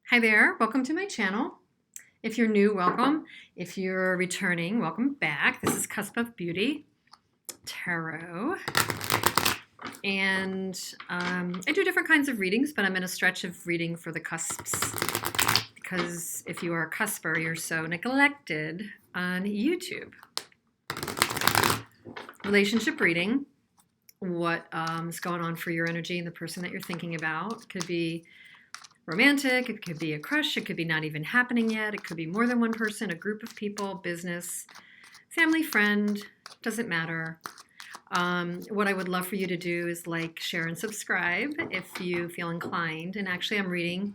Hi there, welcome to my channel. If you're new, welcome. If you're returning, welcome back. This is Cusp of Beauty Tarot. And I do different kinds of readings, but I'm in a stretch of reading for the cusps. Because if you are a cusper, you're so neglected on YouTube. Relationship reading. What is going on for your energy and the person that you're thinking about. Could be romantic, it could be a crush, it could be not even happening yet, it could be more than one person, a group of people, business, family, friend, doesn't matter. What I would love for you to do is like, share, and subscribe if you feel inclined. And actually I'm reading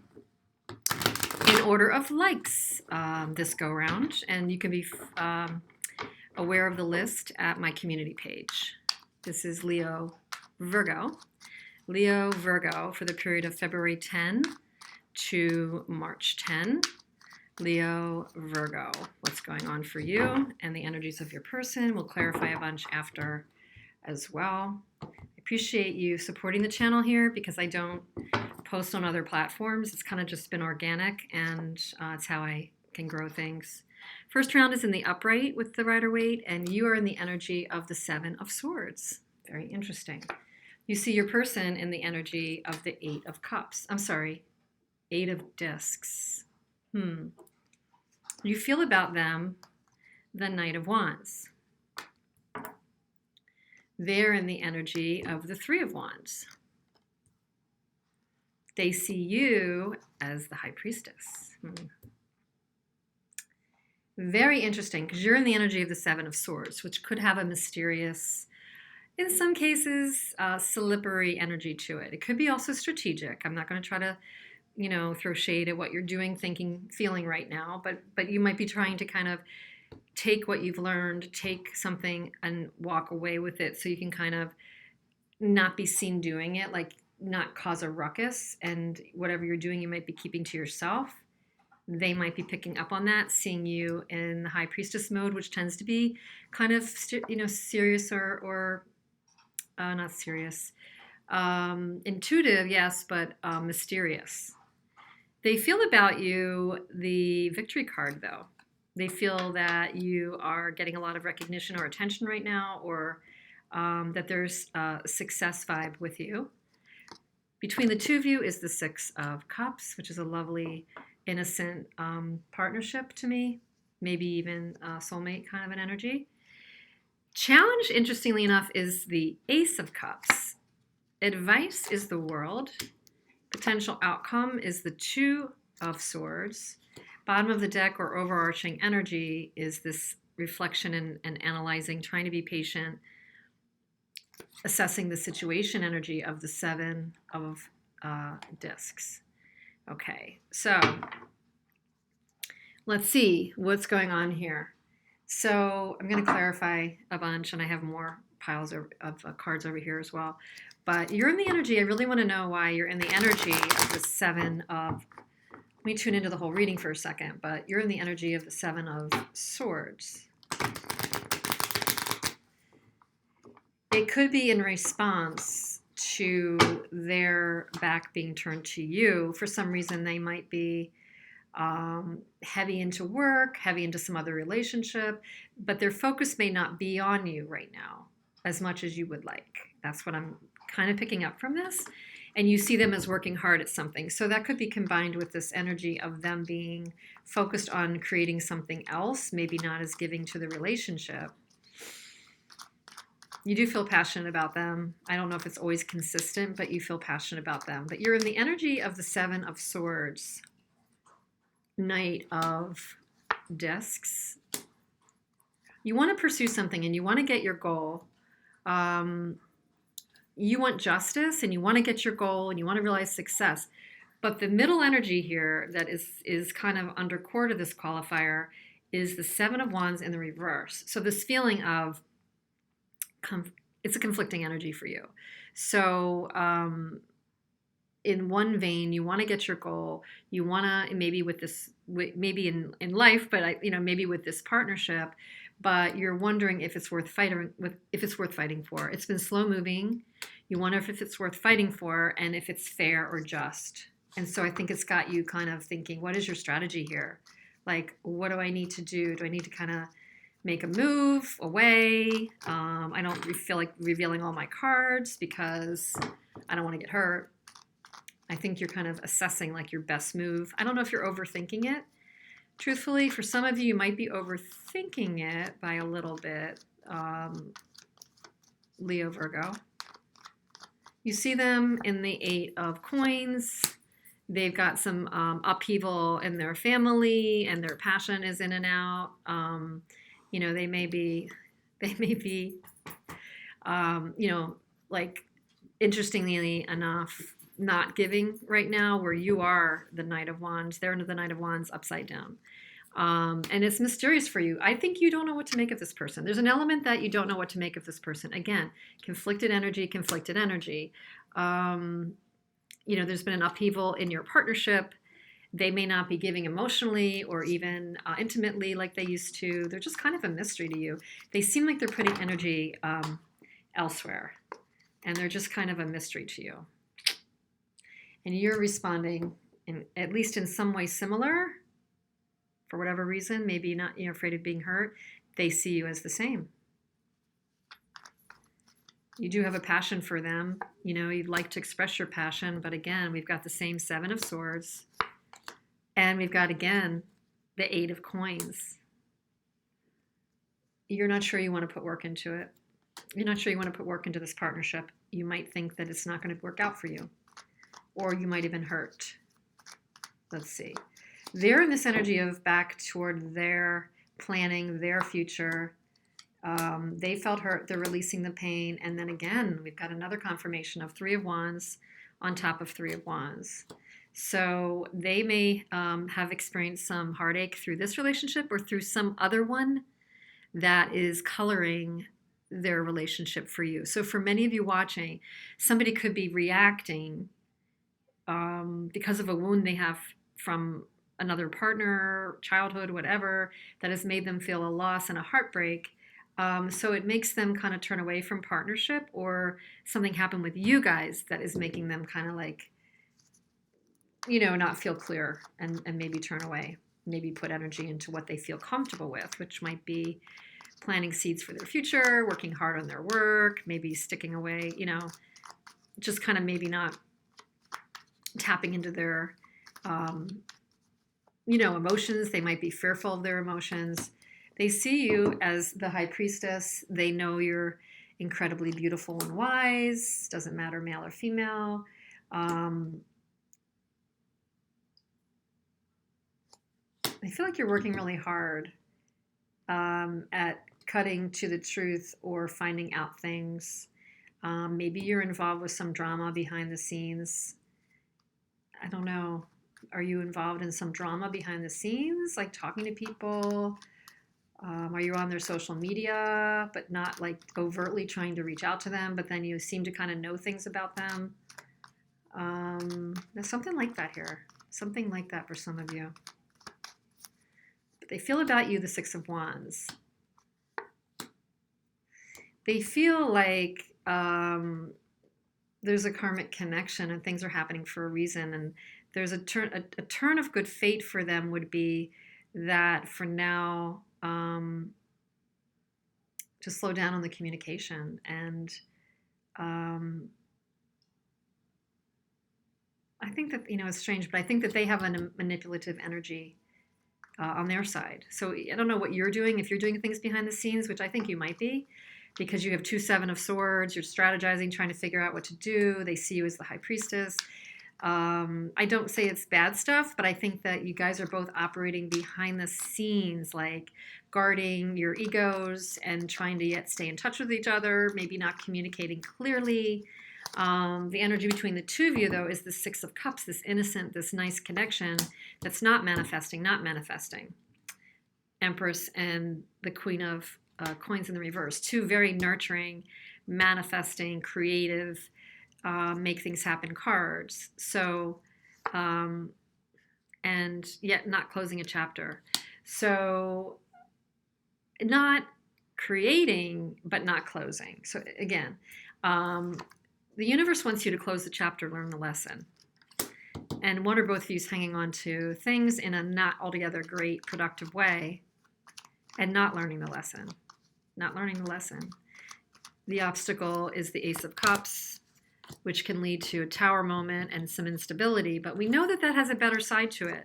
in order of likes this go around, and you can be aware of the list at my community page. This is Leo-Virgo for the period of February 10 to March 10. Leo-Virgo, what's going on for you and the energies of your person. We'll clarify a bunch after as well. I appreciate you supporting the channel here because I don't post on other platforms. It's kind of just been organic, and it's how I can grow things. First round is in the upright with the Rider-Waite, and you are in the energy of the Seven of Swords. Very interesting. You see your person in the energy of the Eight of Cups. I'm sorry, Eight of Discs. You feel about them the Knight of Wands. They're in the energy of the Three of Wands. They see you as the High Priestess. Very interesting, because you're in the energy of the Seven of Swords, which could have a mysterious, in some cases, slippery energy to it. It could be also strategic. I'm not going to try to throw shade at what you're doing, thinking, feeling right now, but you might be trying to kind of take what you've learned, take something and walk away with it so you can kind of not be seen doing it, like not cause a ruckus, and whatever you're doing you might be keeping to yourself. They might be picking up on that, seeing you in the High Priestess mode, which tends to be kind of serious or not serious, intuitive, yes, but mysterious. They feel about you the Victory card, though. They feel that you are getting a lot of recognition or attention right now, or that there's a success vibe with you. Between the two of you is the Six of Cups, which is a lovely, innocent partnership to me, maybe even a soulmate kind of an energy. Challenge, interestingly enough, is the Ace of Cups. Advice is the World. Potential outcome is the Two of Swords. Bottom of the deck, or overarching energy, is this reflection and analyzing, trying to be patient, assessing the situation energy of the Seven of Discs. Okay, so let's see what's going on here. So I'm going to clarify a bunch, and I have more piles of cards over here as well. But you're in the energy, I really want to know why you're in the energy of the Seven of, let me tune into the whole reading for a second, but you're in the energy of the Seven of Swords. It could be in response to their back being turned to you. For some reason, they might be heavy into work, heavy into some other relationship, but their focus may not be on you right now as much as you would like. That's what I'm kind of picking up from this. And you see them as working hard at something. So that could be combined with this energy of them being focused on creating something else, maybe not as giving to the relationship. You do feel passionate about them. I don't know if it's always consistent, but you feel passionate about them. But you're in the energy of the Seven of Swords, Knight of Discs. You want to pursue something and you want to get your goal. You want justice and you want to get your goal and you want to realize success. But the middle energy here that is kind of under core to this qualifier is the Seven of Wands in the reverse. So this feeling of, it's a conflicting energy for you. So in one vein, you want to get your goal. You want to, maybe with this, maybe in life, but maybe with this partnership, but you're wondering if it's worth fighting for. It's been slow moving. You wonder if it's worth fighting for and if it's fair or just. And so I think it's got you kind of thinking, what is your strategy here? Like, what do I need to do? Do I need to kind of make a move away? I don't feel like revealing all my cards because I don't want to get hurt. I think you're kind of assessing like your best move. I don't know if you're overthinking it. Truthfully, for some of you, you might be overthinking it by a little bit. Leo, Virgo. You see them in the 8 of Coins. They've got some upheaval in their family, and their passion is in and out. You know, they may be, you know, like, interestingly enough, not giving right now, where you are the Knight of Wands. They're the Knight of Wands upside down. And it's mysterious for you. I think you don't know what to make of this person. There's an element that you don't know what to make of this person. Again, conflicted energy, conflicted energy. You know, there's been an upheaval in your partnership. They may not be giving emotionally or even intimately like they used to. They're just kind of a mystery to you. They seem like they're putting energy elsewhere, and they're just kind of a mystery to you. And you're responding, at least in some way similar, for whatever reason. Maybe not, you're afraid of being hurt. They see you as the same. You do have a passion for them. You know, you'd like to express your passion, but again, we've got the same 7 of Swords, and we've got, again, the 8 of Coins. You're not sure you want to put work into it. You're not sure you want to put work into this partnership. You might think that it's not going to work out for you, or you might even hurt. Let's see. They're in this energy of back toward their planning, their future. They felt hurt. They're releasing the pain. And then again, we've got another confirmation of 3 of Wands on top of 3 of Wands. So they may have experienced some heartache through this relationship or through some other one that is coloring their relationship for you. So for many of you watching, somebody could be reacting because of a wound they have from another partner, childhood, whatever, that has made them feel a loss and a heartbreak. So it makes them kind of turn away from partnership, or something happened with you guys that is making them kind of like, you know, not feel clear and maybe turn away, maybe put energy into what they feel comfortable with, which might be planting seeds for their future, working hard on their work, maybe sticking away, you know, just kind of maybe not tapping into their, you know, emotions. They might be fearful of their emotions. They see you as the High Priestess. They know you're incredibly beautiful and wise. Doesn't matter male or female. I feel like you're working really hard at cutting to the truth or finding out things. Maybe you're involved with some drama behind the scenes. I don't know. Are you involved in some drama behind the scenes, like talking to people? Are you on their social media, but not like overtly trying to reach out to them, but then you seem to kind of know things about them? There's something like that here. Something like that for some of you. But they feel about you the 6 of Wands. They feel like there's a karmic connection and things are happening for a reason. And there's a turn of good fate for them would be that for now, to slow down on the communication. And I think that, you know, it's strange, but I think that they have a manipulative energy on their side. So I don't know what you're doing, if you're doing things behind the scenes, which I think you might be, because you have 2 7 of Swords, you're strategizing, trying to figure out what to do. They see you as the High Priestess. I don't say it's bad stuff, but I think that you guys are both operating behind the scenes, like guarding your egos and trying to yet stay in touch with each other, maybe not communicating clearly. The energy between the 2 of you, though, is the 6 of Cups, this innocent, this nice connection that's not manifesting. Empress and the Queen of Coins in the reverse. 2 very nurturing, manifesting, creative, make things happen cards. So, and yet not closing a chapter. So not creating, but not closing. So again, the universe wants you to close the chapter, learn the lesson. and one or both of you is hanging on to things in a not altogether great, productive way and not learning the lesson. Not learning the lesson. The obstacle is the Ace of Cups, which can lead to a tower moment and some instability, but we know that that has a better side to it.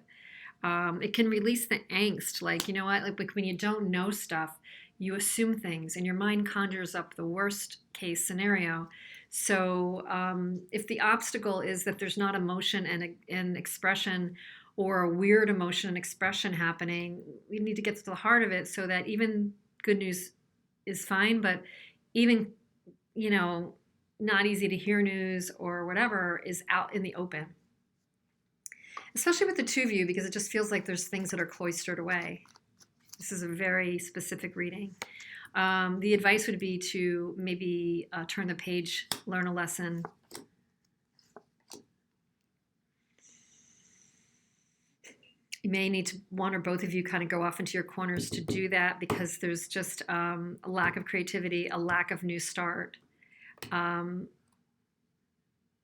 It can release the angst, like, you know what, like when you don't know stuff, you assume things and your mind conjures up the worst case scenario. So if the obstacle is that there's not emotion and expression, or a weird emotion and expression happening, we need to get to the heart of it so that even good news is fine, but even, you know, not easy to hear news or whatever is out in the open. Especially with the two of you, because it just feels like there's things that are cloistered away. This is a very specific reading. The advice would be to maybe turn the page, learn a lesson. You may need to, one or both of you, kind of go off into your corners to do that, because there's just a lack of creativity, a lack of new start.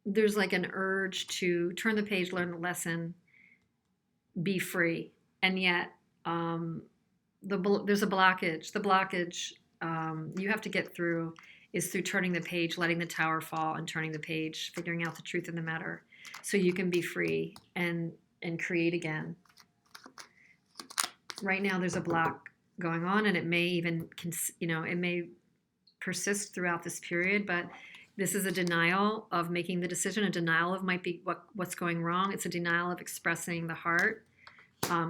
There's like an urge to turn the page, learn the lesson, be free. And yet there's a blockage. The blockage you have to get through is through turning the page, letting the tower fall and turning the page, figuring out the truth in the matter so you can be free and create again. Right now there's a block going on, and it may even, you know, it may persist throughout this period, but this is a denial of making the decision. A denial of might be what's going wrong. It's a denial of expressing the heart,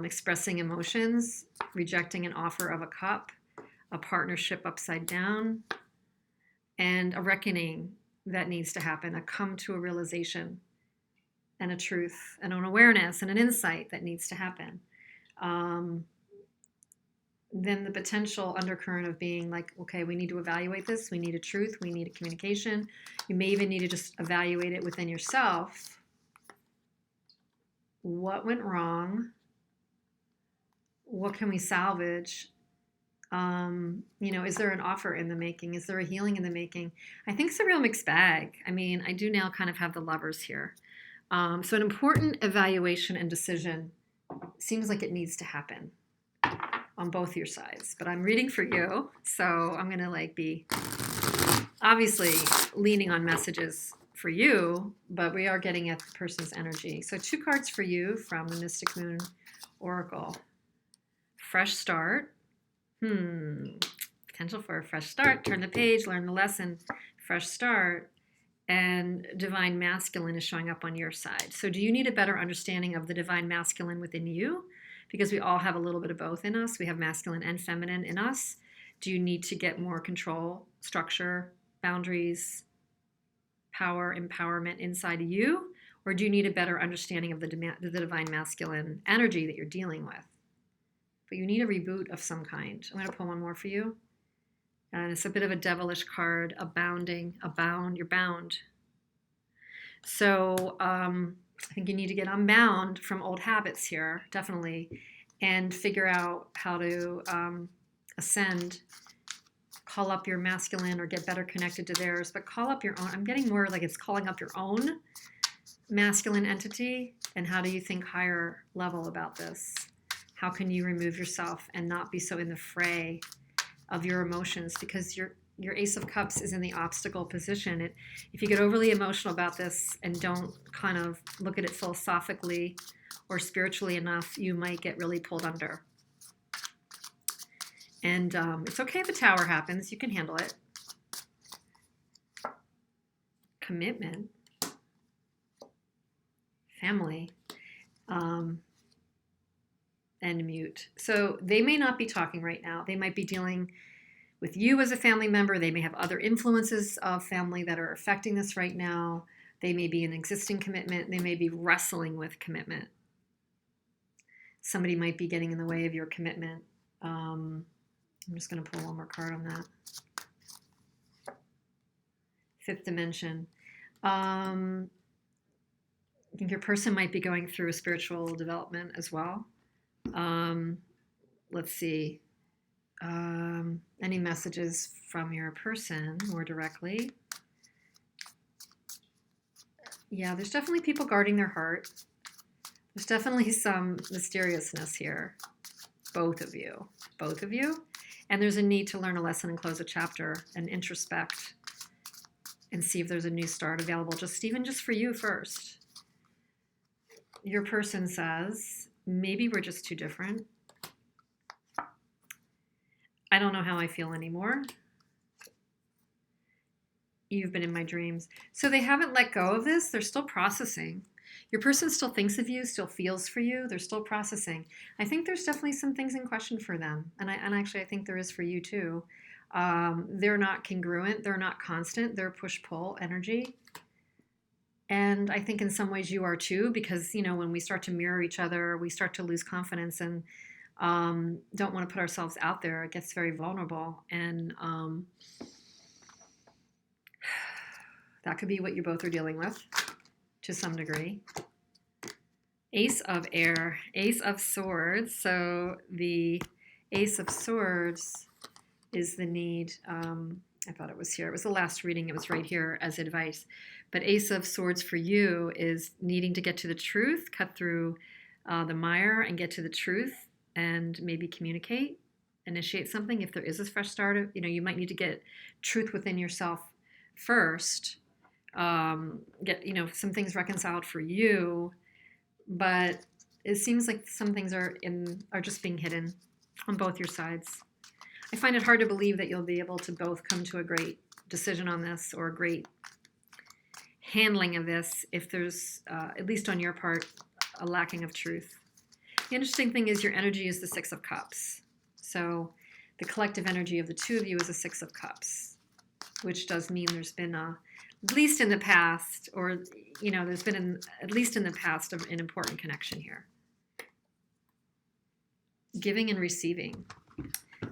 expressing emotions, rejecting an offer of a cup, a partnership upside down, and a reckoning that needs to happen, a come to a realization and a truth and an awareness and an insight that needs to happen. Then the potential undercurrent of being like, okay, we need to evaluate this. We need a truth. We need a communication. You may even need to just evaluate it within yourself. What went wrong? What can we salvage? You know, is there an offer in the making? Is there a healing in the making? I think it's a real mixed bag. I mean, I do now kind of have the Lovers here. So an important evaluation and decision seems like it needs to happen on both your sides, but I'm reading for you, so I'm gonna like be obviously leaning on messages for you, but we are getting at the person's energy. So 2 cards for you from the Mystic Moon Oracle. Fresh start. Potential for a fresh start. Turn the page, learn the lesson. Fresh start. And Divine Masculine is showing up on your side. So do you need a better understanding of the Divine Masculine within you? Because we all have a little bit of both in us. We have masculine and feminine in us. Do you need to get more control, structure, boundaries, power, empowerment inside of you? Or do you need a better understanding of the Divine Masculine energy that you're dealing with? But you need a reboot of some kind. I'm going to pull one more for you. And it's a bit of a devilish card, abounding, abound, you're bound. So I think you need to get unbound from old habits here, definitely, and figure out how to ascend, call up your masculine or get better connected to theirs, but call up your own. I'm getting more like it's calling up your own masculine entity. And how do you think higher level about this? How can you remove yourself and not be so in the fray of your emotions? Because your Ace of Cups is in the obstacle position. If you get overly emotional about this and don't kind of look at it philosophically or spiritually enough, you might get really pulled under. And it's okay if a tower happens. You can handle it. Commitment. Family. And mute. So they may not be talking right now. They might be dealing with you as a family member. They may have other influences of family that are affecting this right now. They may be an existing commitment. They may be wrestling with commitment. Somebody might be getting in the way of your commitment. I'm just going to pull one more card on that. 5th dimension. I think your person might be going through a spiritual development as well. Let's see. Any messages from your person more directly? Yeah, there's definitely people guarding their heart. There's definitely some mysteriousness here. Both of you. Both of you. And there's a need to learn a lesson and close a chapter and introspect and see if there's a new start available, even just for you first. Your person says, maybe we're just too different. I don't know how I feel anymore. You've been in my dreams. So they haven't let go of this. They're still processing. Your person still thinks of you, still feels for you. They're still processing. I think there's definitely some things in question for them. And actually, I think there is for you too. They're not congruent. They're not constant. They're push-pull energy. And I think in some ways you are too, because, when we start to mirror each other, we start to lose confidence and don't want to put ourselves out there. It gets very vulnerable. And that could be what you both are dealing with to some degree. Ace of Air, Ace of Swords. So the Ace of Swords is the need. I thought it was here. It was the last reading. It was right here as advice. But Ace of Swords for you is needing to get to the truth, cut through the mire and get to the truth and maybe communicate, initiate something. If there is a fresh start, you might need to get truth within yourself first. Get some things reconciled for you, but it seems like some things are just being hidden on both your sides. I find it hard to believe that you'll be able to both come to a great decision on this or a great handling of this if there's, at least on your part, a lacking of truth. The interesting thing is your energy is the Six of Cups. So the collective energy of the two of you is a Six of Cups, which does mean there's been at least in the past, or, there's been at least in the past an important connection here. Giving and receiving.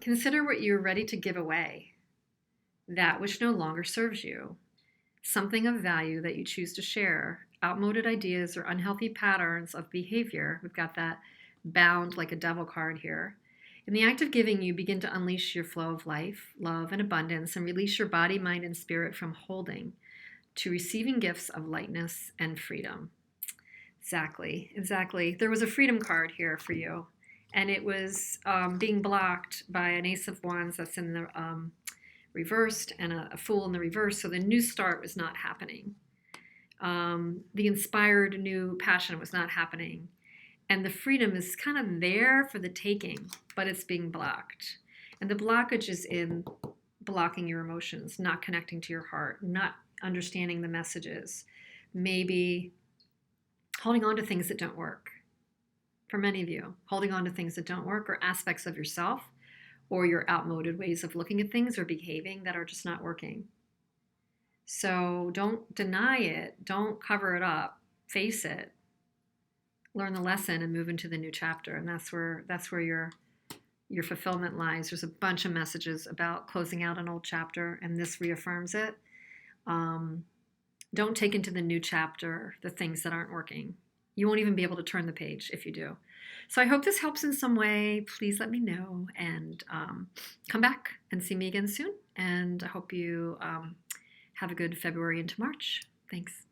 Consider what you're ready to give away, that which no longer serves you, something of value that you choose to share, outmoded ideas or unhealthy patterns of behavior. We've got that bound like a devil card here. In the act of giving, you begin to unleash your flow of life, love, and abundance, and release your body, mind, and spirit from holding to receiving gifts of lightness and freedom. Exactly. There was a freedom card here for you, and it was being blocked by an Ace of Wands that's in the reversed and a Fool in the reverse, so the new start was not happening. The inspired new passion was not happening. And the freedom is kind of there for the taking, but it's being blocked. And the blockage is in blocking your emotions, not connecting to your heart, not understanding the messages, maybe holding on to things that don't work. For many of you, holding on to things that don't work or aspects of yourself or your outmoded ways of looking at things or behaving that are just not working. So don't deny it. Don't cover it up. Face it. Learn the lesson and move into the new chapter. And that's where your fulfillment lies. There's a bunch of messages about closing out an old chapter, and this reaffirms it. Don't take into the new chapter the things that aren't working. You won't even be able to turn the page if you do. So I hope this helps in some way. Please let me know, and come back and see me again soon. And I hope you have a good February into March. Thanks.